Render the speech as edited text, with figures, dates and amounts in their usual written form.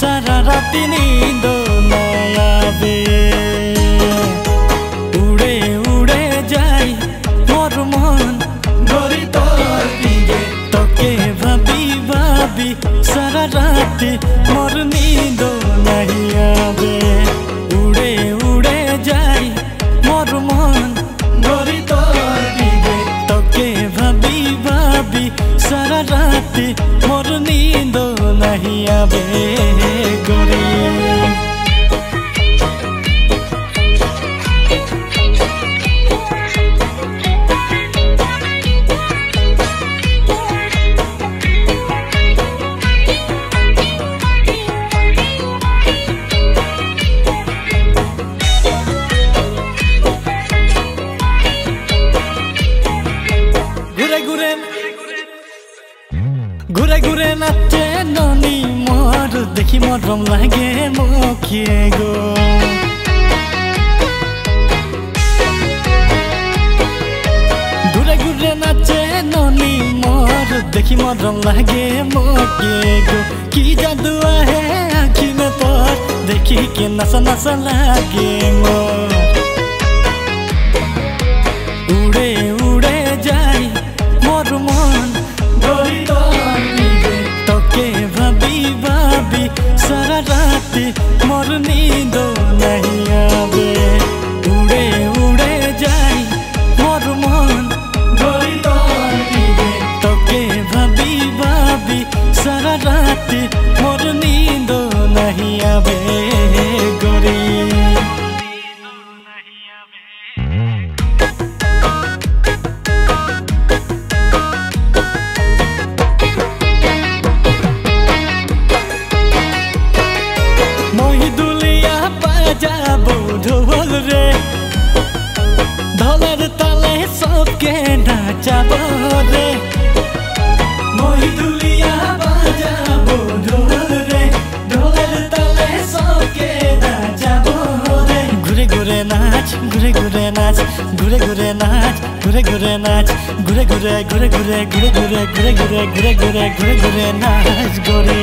सारा राती नींद ना आवे उड़े उड़े जाई मोर मन गरी तोर दिगे तोके भाभी भाभी सारा राती मोर नींद नहीं आवे उड़े उड़े जाई मोर मन गरी तोर दिगे तोके भाभी भाभी सारा राती मोर नींद नहीं आवे गोरी घुरे घुरे नाचे ननी मोर देखी मरम लागे मोखिए गो घुरे घुरे नाचे ननी मोर देखी मरम लागे मोखिए गो की जादू है आँखी में तोर देखी के नशा नशा लागे मोर उड़े उड़े जाई मोर मन गरी तोके भाभी भाभी सारा राती मोर नींद नहीं आवे उड़े उड़े जाई मोर मन गरी तोके भाभी भाभी सारा राती मोर नींद नहीं आवे गोरी जाबो ढोल रे ढोलर ताले सबके नाचाबो रे मोही दुलिया बजाबो ढोल रे ढोलर ताले सबके नाचाबो रे घुरे घुरे नाच घुरे घुरे नाच घुरे घुरे नाच घुरे घुरे नाच घुरे घुरे घुरे घुरे घुरे घुरे घुरे घुरे घुरे घुरे घुरे घुरे नाच गोरी।